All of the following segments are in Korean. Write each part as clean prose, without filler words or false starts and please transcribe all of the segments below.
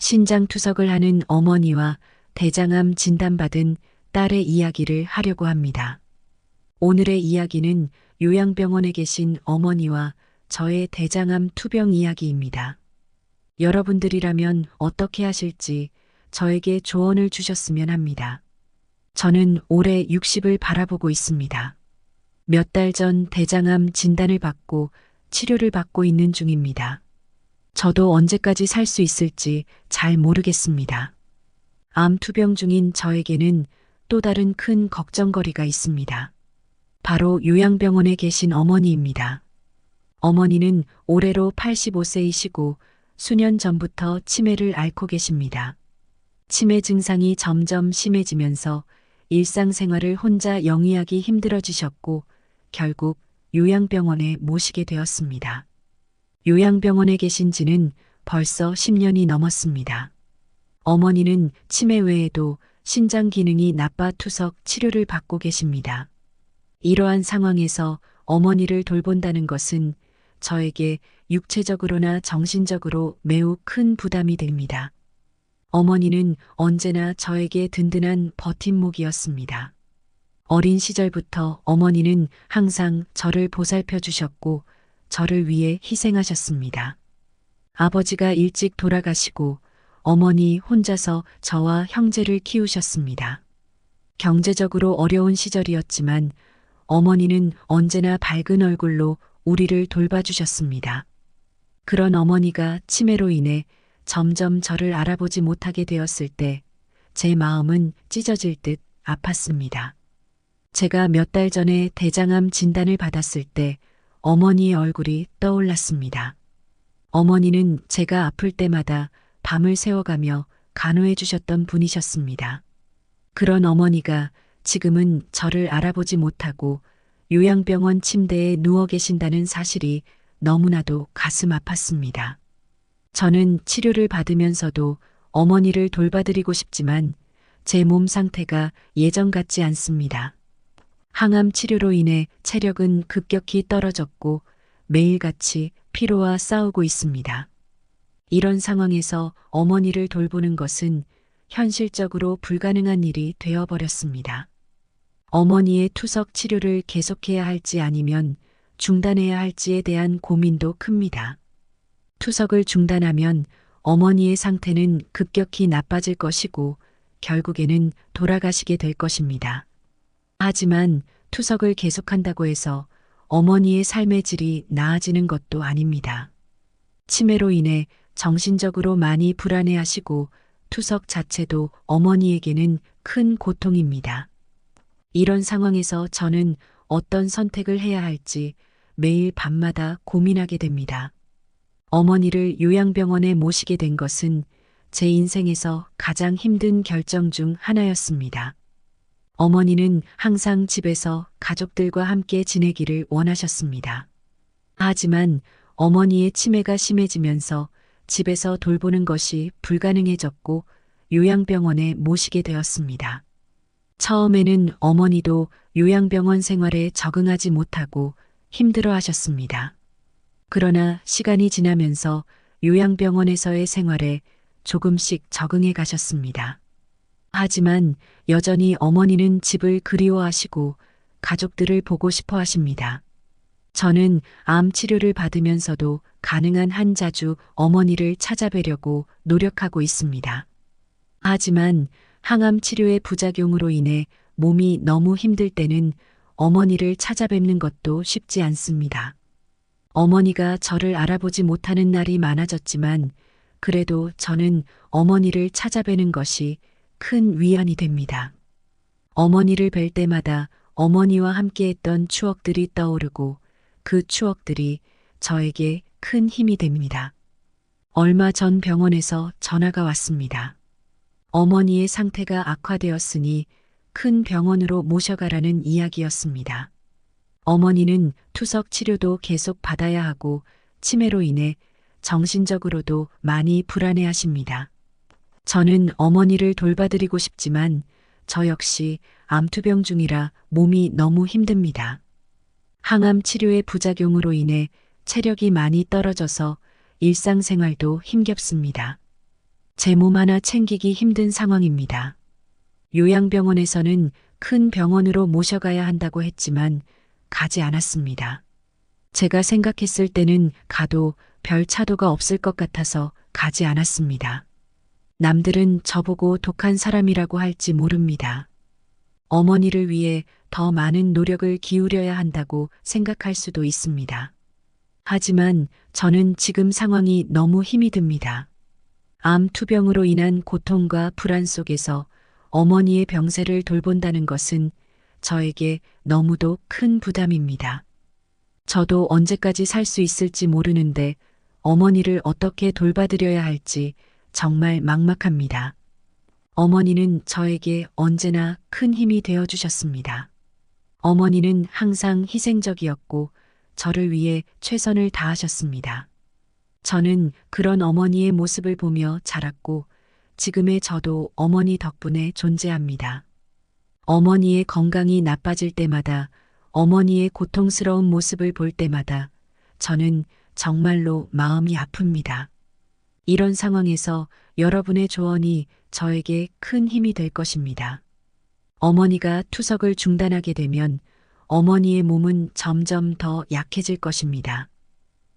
신장투석을 하는 어머니와 대장암 진단받은 딸의 이야기를 하려고 합니다. 오늘의 이야기는 요양병원에 계신 어머니와 저의 대장암 투병 이야기입니다. 여러분들이라면 어떻게 하실지 저에게 조언을 주셨으면 합니다. 저는 올해 60을 바라보고 있습니다. 몇 달 전 대장암 진단을 받고 치료를 받고 있는 중입니다. 저도 언제까지 살 수 있을지 잘 모르겠습니다. 암 투병 중인 저에게는 또 다른 큰 걱정거리가 있습니다. 바로 요양병원에 계신 어머니입니다. 어머니는 올해로 85세이시고 수년 전부터 치매를 앓고 계십니다. 치매 증상이 점점 심해지면서 일상생활을 혼자 영위하기 힘들어지셨고 결국 요양병원에 모시게 되었습니다. 요양병원에 계신 지는 벌써 10년이 넘었습니다. 어머니는 치매 외에도 신장 기능이 나빠 투석 치료를 받고 계십니다. 이러한 상황에서 어머니를 돌본다는 것은 저에게 육체적으로나 정신적으로 매우 큰 부담이 됩니다. 어머니는 언제나 저에게 든든한 버팀목이었습니다. 어린 시절부터 어머니는 항상 저를 보살펴 주셨고 저를 위해 희생하셨습니다. 아버지가 일찍 돌아가시고 어머니 혼자서 저와 형제를 키우셨습니다. 경제적으로 어려운 시절이었지만 어머니는 언제나 밝은 얼굴로 우리를 돌봐주셨습니다. 그런 어머니가 치매로 인해 점점 저를 알아보지 못하게 되었을 때 제 마음은 찢어질 듯 아팠습니다. 제가 몇 달 전에 대장암 진단을 받았을 때 어머니의 얼굴이 떠올랐습니다. 어머니는 제가 아플 때마다 밤을 새워가며 간호해 주셨던 분이셨습니다. 그런 어머니가 지금은 저를 알아보지 못하고 요양병원 침대에 누워 계신다는 사실이 너무나도 가슴 아팠습니다. 저는 치료를 받으면서도 어머니를 돌봐드리고 싶지만 제 몸 상태가 예전 같지 않습니다. 항암 치료로 인해 체력은 급격히 떨어졌고 매일같이 피로와 싸우고 있습니다. 이런 상황에서 어머니를 돌보는 것은 현실적으로 불가능한 일이 되어버렸습니다. 어머니의 투석 치료를 계속해야 할지 아니면 중단해야 할지에 대한 고민도 큽니다. 투석을 중단하면 어머니의 상태는 급격히 나빠질 것이고 결국에는 돌아가시게 될 것입니다. 하지만 투석을 계속한다고 해서 어머니의 삶의 질이 나아지는 것도 아닙니다. 치매로 인해 정신적으로 많이 불안해하시고 투석 자체도 어머니에게는 큰 고통입니다. 이런 상황에서 저는 어떤 선택을 해야 할지 매일 밤마다 고민하게 됩니다. 어머니를 요양병원에 모시게 된 것은 제 인생에서 가장 힘든 결정 중 하나였습니다. 어머니는 항상 집에서 가족들과 함께 지내기를 원하셨습니다. 하지만 어머니의 치매가 심해지면서 집에서 돌보는 것이 불가능해졌고 요양병원에 모시게 되었습니다. 처음에는 어머니도 요양병원 생활에 적응하지 못하고 힘들어 하셨습니다. 그러나 시간이 지나면서 요양병원에서의 생활에 조금씩 적응해 가셨습니다. 하지만 여전히 어머니는 집을 그리워하시고 가족들을 보고 싶어 하십니다. 저는 암 치료를 받으면서도 가능한 한 자주 어머니를 찾아뵈려고 노력하고 있습니다. 하지만 항암 치료의 부작용으로 인해 몸이 너무 힘들 때는 어머니를 찾아뵙는 것도 쉽지 않습니다. 어머니가 저를 알아보지 못하는 날이 많아졌지만 그래도 저는 어머니를 찾아뵈는 것이 큰 위안이 됩니다. 어머니를 뵐 때마다 어머니와 함께했던 추억들이 떠오르고 그 추억들이 저에게 큰 힘이 됩니다. 얼마 전 병원에서 전화가 왔습니다. 어머니의 상태가 악화되었으니 큰 병원으로 모셔가라는 이야기였습니다. 어머니는 투석 치료도 계속 받아야 하고 치매로 인해 정신적으로도 많이 불안해하십니다. 저는 어머니를 돌봐드리고 싶지만 저 역시 암투병 중이라 몸이 너무 힘듭니다. 항암 치료의 부작용으로 인해 체력이 많이 떨어져서 일상생활도 힘겹습니다. 제 몸 하나 챙기기 힘든 상황입니다. 요양병원에서는 큰 병원으로 모셔가야 한다고 했지만 가지 않았습니다. 제가 생각했을 때는 가도 별 차도가 없을 것 같아서 가지 않았습니다. 남들은 저보고 독한 사람이라고 할지 모릅니다. 어머니를 위해 더 많은 노력을 기울여야 한다고 생각할 수도 있습니다. 하지만 저는 지금 상황이 너무 힘이 듭니다. 암 투병으로 인한 고통과 불안 속에서 어머니의 병세를 돌본다는 것은 저에게 너무도 큰 부담입니다. 저도 언제까지 살 수 있을지 모르는데 어머니를 어떻게 돌봐드려야 할지 정말 막막합니다. 어머니는 저에게 언제나 큰 힘이 되어 주셨습니다. 어머니는 항상 희생적이었고 저를 위해 최선을 다하셨습니다. 저는 그런 어머니의 모습을 보며 자랐고 지금의 저도 어머니 덕분에 존재합니다. 어머니의 건강이 나빠질 때마다 어머니의 고통스러운 모습을 볼 때마다 저는 정말로 마음이 아픕니다. 이런 상황에서 여러분의 조언이 저에게 큰 힘이 될 것입니다. 어머니가 투석을 중단하게 되면 어머니의 몸은 점점 더 약해질 것입니다.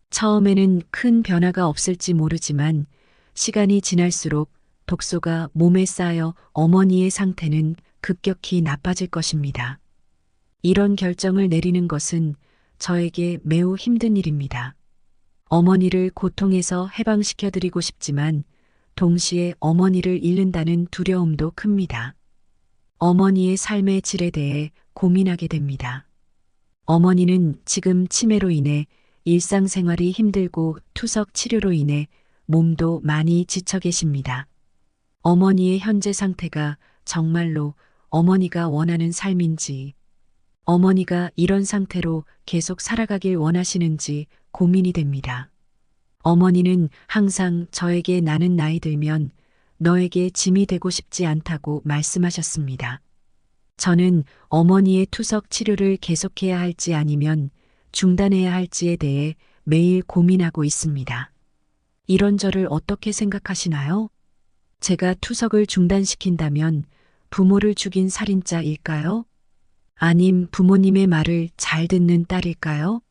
처음에는 큰 변화가 없을지 모르지만 시간이 지날수록 독소가 몸에 쌓여 어머니의 상태는 급격히 나빠질 것입니다. 이런 결정을 내리는 것은 저에게 매우 힘든 일입니다. 어머니를 고통에서 해방시켜 드리고 싶지만 동시에 어머니를 잃는다는 두려움도 큽니다. 어머니의 삶의 질에 대해 고민하게 됩니다. 어머니는 지금 치매로 인해 일상생활이 힘들고 투석 치료로 인해 몸도 많이 지쳐 계십니다. 어머니의 현재 상태가 정말로 어머니가 원하는 삶인지, 어머니가 이런 상태로 계속 살아가길 원하시는지 고민이 됩니다. 어머니는 항상 저에게 나는 나이 들면 너에게 짐이 되고 싶지 않다고 말씀하셨습니다. 저는 어머니의 투석 치료를 계속해야 할지 아니면 중단해야 할지에 대해 매일 고민하고 있습니다. 이런 저를 어떻게 생각하시나요? 제가 투석을 중단시킨다면 부모를 죽인 살인자일까요? 아님 부모님의 말을 잘 듣는 딸일까요?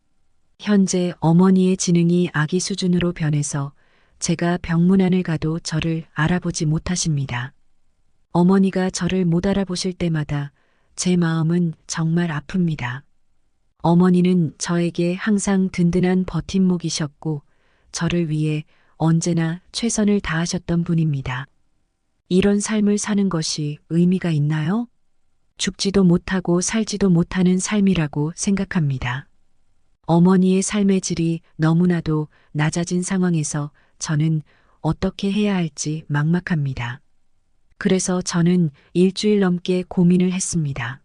현재 어머니의 지능이 아기 수준으로 변해서 제가 병문안을 가도 저를 알아보지 못하십니다. 어머니가 저를 못 알아보실 때마다 제 마음은 정말 아픕니다. 어머니는 저에게 항상 든든한 버팀목이셨고 저를 위해 언제나 최선을 다하셨던 분입니다. 이런 삶을 사는 것이 의미가 있나요? 죽지도 못하고 살지도 못하는 삶이라고 생각합니다. 어머니의 삶의 질이 너무나도 낮아진 상황에서 저는 어떻게 해야 할지 막막합니다. 그래서 저는 일주일 넘게 고민을 했습니다.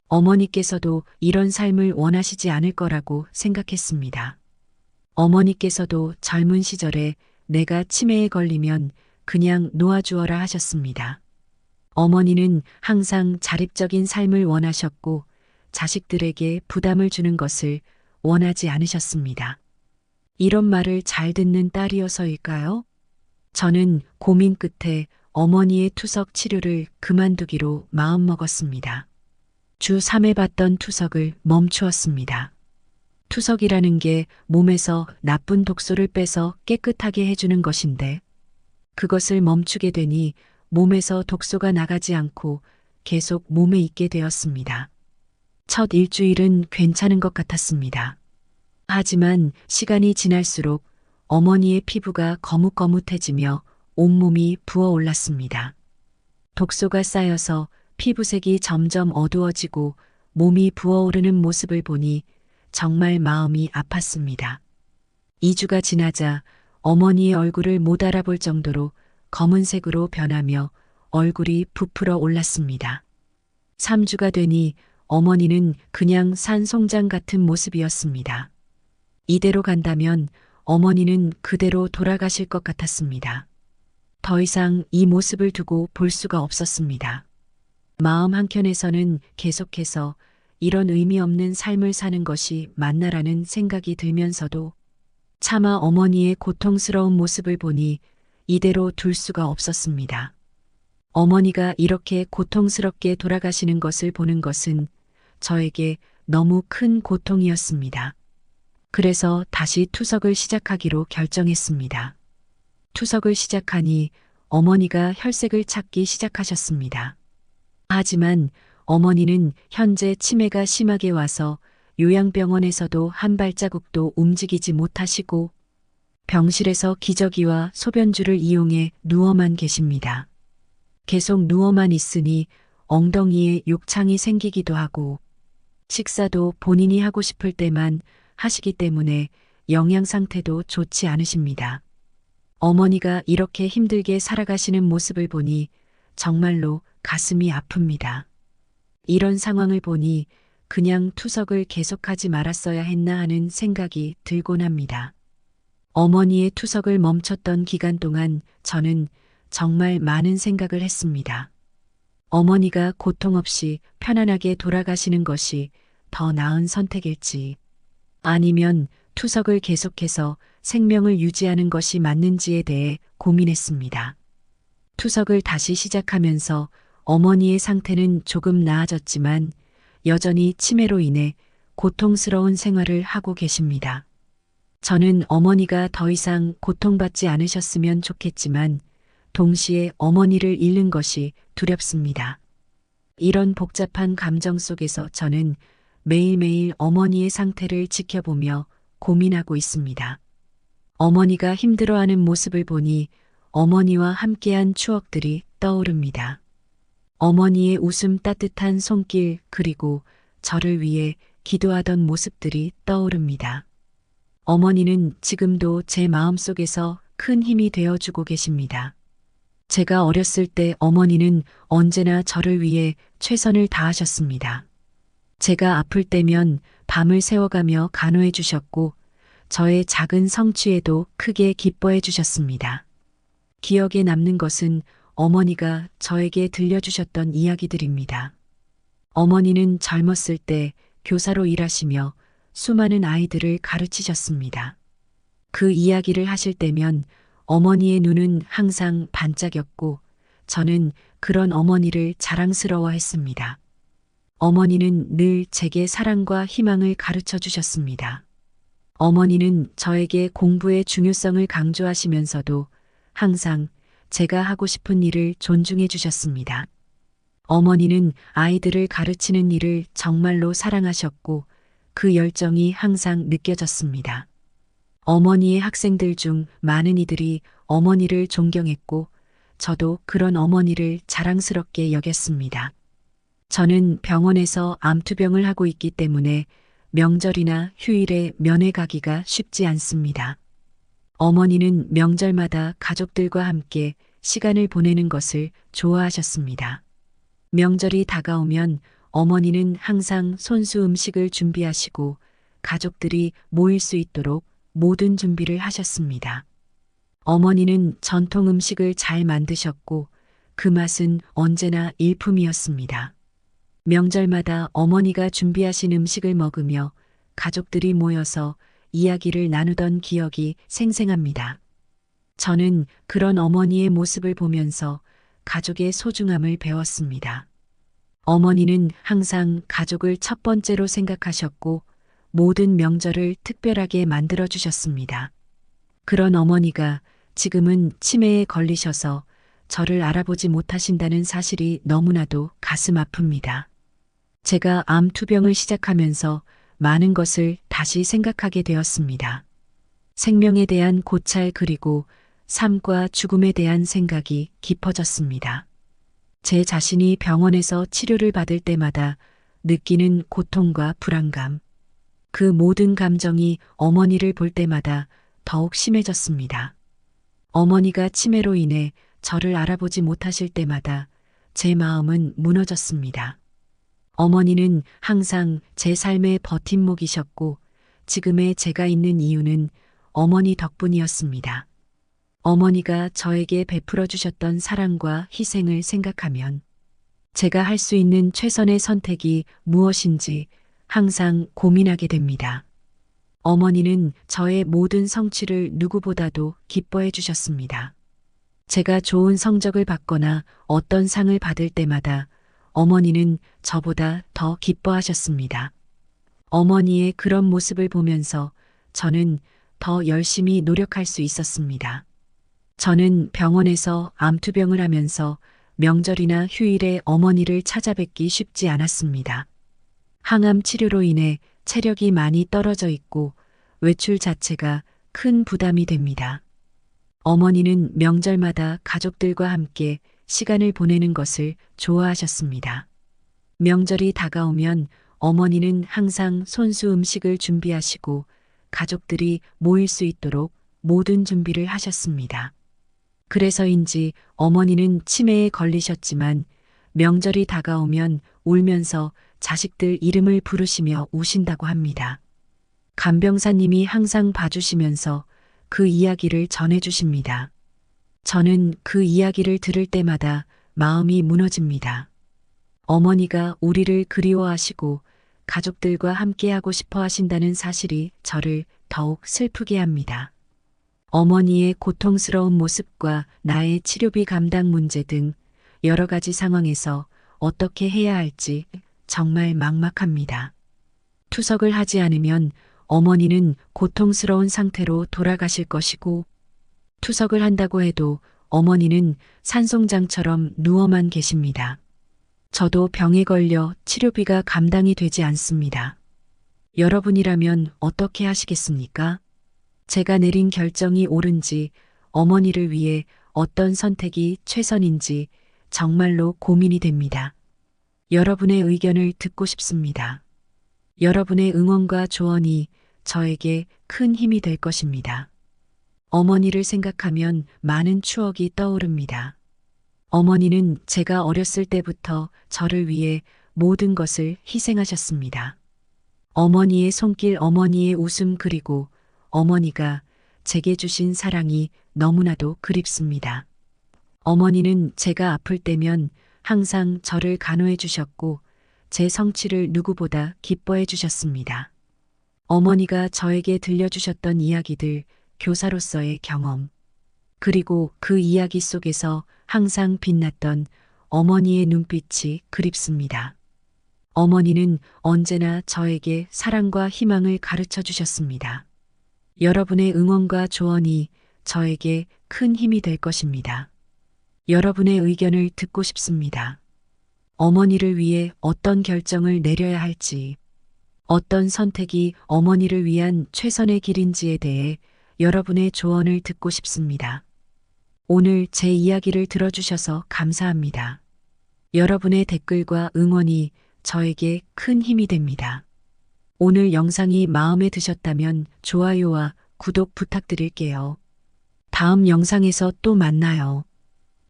어머니께서도 이런 삶을 원하시지 않을 거라고 생각했습니다. 어머니께서도 젊은 시절에 내가 치매에 걸리면 그냥 놓아주어라 하셨습니다. 어머니는 항상 자립적인 삶을 원하셨고 자식들에게 부담을 주는 것을 원하지 않으셨습니다. 이런 말을 잘 듣는 딸이어서일까요? 저는 고민 끝에 어머니의 투석 치료를 그만두기로 마음먹었습니다. 주 3회 받던 투석을 멈추었습니다. 투석이라는 게 몸에서 나쁜 독소를 빼서 깨끗하게 해주는 것인데 그것을 멈추게 되니 몸에서 독소가 나가지 않고 계속 몸에 있게 되었습니다. 첫 일주일은 괜찮은 것 같았습니다. 하지만 시간이 지날수록 어머니의 피부가 거뭇거뭇해지며 온몸이 부어올랐습니다. 독소가 쌓여서 피부색이 점점 어두워지고 몸이 부어오르는 모습을 보니 정말 마음이 아팠습니다. 2주가 지나자 어머니의 얼굴을 못 알아볼 정도로 검은색으로 변하며 얼굴이 부풀어 올랐습니다. 3주가 되니 어머니는 그냥 산 송장 같은 모습이었습니다. 이대로 간다면 어머니는 그대로 돌아가실 것 같았습니다. 더 이상 이 모습을 두고 볼 수가 없었습니다. 마음 한켠에서는 계속해서 이런 의미 없는 삶을 사는 것이 맞나라는 생각이 들면서도 차마 어머니의 고통스러운 모습을 보니 이대로 둘 수가 없었습니다. 어머니가 이렇게 고통스럽게 돌아가시는 것을 보는 것은 저에게 너무 큰 고통이었습니다. 그래서 다시 투석을 시작하기로 결정했습니다. 투석을 시작하니 어머니가 혈색을 찾기 시작하셨습니다. 하지만 어머니는 현재 치매가 심하게 와서 요양병원에서도 한 발자국도 움직이지 못하시고 병실에서 기저귀와 소변줄을 이용해 누워만 계십니다. 계속 누워만 있으니 엉덩이에 욕창이 생기기도 하고 식사도 본인이 하고 싶을 때만 하시기 때문에 영양 상태도 좋지 않으십니다. 어머니가 이렇게 힘들게 살아가시는 모습을 보니 정말로 가슴이 아픕니다. 이런 상황을 보니 그냥 투석을 계속하지 말았어야 했나 하는 생각이 들곤 합니다. 어머니의 투석을 멈췄던 기간 동안 저는 정말 많은 생각을 했습니다. 어머니가 고통 없이 편안하게 돌아가시는 것이 더 나은 선택일지, 아니면 투석을 계속해서 생명을 유지하는 것이 맞는지에 대해 고민했습니다. 투석을 다시 시작하면서 어머니의 상태는 조금 나아졌지만 여전히 치매로 인해 고통스러운 생활을 하고 계십니다. 저는 어머니가 더 이상 고통받지 않으셨으면 좋겠지만 동시에 어머니를 잃는 것이 두렵습니다. 이런 복잡한 감정 속에서 저는 매일매일 어머니의 상태를 지켜보며 고민하고 있습니다. 어머니가 힘들어하는 모습을 보니 어머니와 함께한 추억들이 떠오릅니다. 어머니의 웃음 따뜻한 손길 그리고 저를 위해 기도하던 모습들이 떠오릅니다. 어머니는 지금도 제 마음속에서 큰 힘이 되어주고 계십니다. 제가 어렸을 때 어머니는 언제나 저를 위해 최선을 다하셨습니다. 제가 아플 때면 밤을 새워가며 간호해 주셨고 저의 작은 성취에도 크게 기뻐해 주셨습니다. 기억에 남는 것은 어머니가 저에게 들려주셨던 이야기들입니다. 어머니는 젊었을 때 교사로 일하시며 수많은 아이들을 가르치셨습니다. 그 이야기를 하실 때면 어머니의 눈은 항상 반짝였고 저는 그런 어머니를 자랑스러워했습니다. 어머니는 늘 제게 사랑과 희망을 가르쳐 주셨습니다. 어머니는 저에게 공부의 중요성을 강조하시면서도 항상 제가 하고 싶은 일을 존중해 주셨습니다. 어머니는 아이들을 가르치는 일을 정말로 사랑하셨고 그 열정이 항상 느껴졌습니다. 어머니의 학생들 중 많은 이들이 어머니를 존경했고 저도 그런 어머니를 자랑스럽게 여겼습니다. 저는 병원에서 암투병을 하고 있기 때문에 명절이나 휴일에 면회 가기가 쉽지 않습니다. 어머니는 명절마다 가족들과 함께 시간을 보내는 것을 좋아하셨습니다. 명절이 다가오면 어머니는 항상 손수 음식을 준비하시고 가족들이 모일 수 있도록 모든 준비를 하셨습니다. 어머니는 전통 음식을 잘 만드셨고 그 맛은 언제나 일품이었습니다. 명절마다 어머니가 준비하신 음식을 먹으며 가족들이 모여서 이야기를 나누던 기억이 생생합니다. 저는 그런 어머니의 모습을 보면서 가족의 소중함을 배웠습니다. 어머니는 항상 가족을 첫 번째로 생각하셨고 모든 명절을 특별하게 만들어 주셨습니다. 그런 어머니가 지금은 치매에 걸리셔서 저를 알아보지 못하신다는 사실이 너무나도 가슴 아픕니다. 제가 암 투병을 시작하면서 많은 것을 다시 생각하게 되었습니다. 생명에 대한 고찰 그리고 삶과 죽음에 대한 생각이 깊어졌습니다. 제 자신이 병원에서 치료를 받을 때마다 느끼는 고통과 불안감, 그 모든 감정이 어머니를 볼 때마다 더욱 심해졌습니다. 어머니가 치매로 인해 저를 알아보지 못하실 때마다 제 마음은 무너졌습니다. 어머니는 항상 제 삶의 버팀목이셨고 지금의 제가 있는 이유는 어머니 덕분이었습니다. 어머니가 저에게 베풀어 주셨던 사랑과 희생을 생각하면 제가 할 수 있는 최선의 선택이 무엇인지 항상 고민하게 됩니다. 어머니는 저의 모든 성취를 누구보다도 기뻐해 주셨습니다. 제가 좋은 성적을 받거나 어떤 상을 받을 때마다 어머니는 저보다 더 기뻐하셨습니다. 어머니의 그런 모습을 보면서 저는 더 열심히 노력할 수 있었습니다. 저는 병원에서 암투병을 하면서 명절이나 휴일에 어머니를 찾아뵙기 쉽지 않았습니다. 항암 치료로 인해 체력이 많이 떨어져 있고 외출 자체가 큰 부담이 됩니다. 어머니는 명절마다 가족들과 함께 시간을 보내는 것을 좋아하셨습니다. 명절이 다가오면 어머니는 항상 손수 음식을 준비하시고 가족들이 모일 수 있도록 모든 준비를 하셨습니다. 그래서인지 어머니는 치매에 걸리셨지만 명절이 다가오면 울면서 자식들 이름을 부르시며 우신다고 합니다. 간병사님이 항상 봐주시면서 그 이야기를 전해주십니다. 저는 그 이야기를 들을 때마다 마음이 무너집니다. 어머니가 우리를 그리워하시고 가족들과 함께하고 싶어 하신다는 사실이 저를 더욱 슬프게 합니다. 어머니의 고통스러운 모습과 나의 치료비 감당 문제 등 여러 가지 상황에서 어떻게 해야 할지 정말 막막합니다. 투석을 하지 않으면 어머니는 고통스러운 상태로 돌아가실 것이고, 투석을 한다고 해도 어머니는 산송장처럼 누워만 계십니다. 저도 병에 걸려 치료비가 감당이 되지 않습니다. 여러분이라면 어떻게 하시겠습니까? 제가 내린 결정이 옳은지, 어머니를 위해 어떤 선택이 최선인지 정말로 고민이 됩니다. 여러분의 의견을 듣고 싶습니다. 여러분의 응원과 조언이 저에게 큰 힘이 될 것입니다. 어머니를 생각하면 많은 추억이 떠오릅니다. 어머니는 제가 어렸을 때부터 저를 위해 모든 것을 희생하셨습니다. 어머니의 손길, 어머니의 웃음, 그리고 어머니가 제게 주신 사랑이 너무나도 그립습니다. 어머니는 제가 아플 때면 항상 저를 간호해 주셨고 제 성취를 누구보다 기뻐해 주셨습니다. 어머니가 저에게 들려주셨던 이야기들, 교사로서의 경험, 그리고 그 이야기 속에서 항상 빛났던 어머니의 눈빛이 그립습니다. 어머니는 언제나 저에게 사랑과 희망을 가르쳐 주셨습니다. 여러분의 응원과 조언이 저에게 큰 힘이 될 것입니다. 여러분의 의견을 듣고 싶습니다. 어머니를 위해 어떤 결정을 내려야 할지, 어떤 선택이 어머니를 위한 최선의 길인지에 대해 여러분의 조언을 듣고 싶습니다. 오늘 제 이야기를 들어주셔서 감사합니다. 여러분의 댓글과 응원이 저에게 큰 힘이 됩니다. 오늘 영상이 마음에 드셨다면 좋아요와 구독 부탁드릴게요. 다음 영상에서 또 만나요.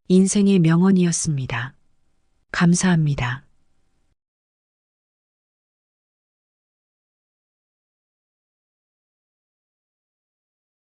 인생의 명언이었습니다. 감사합니다.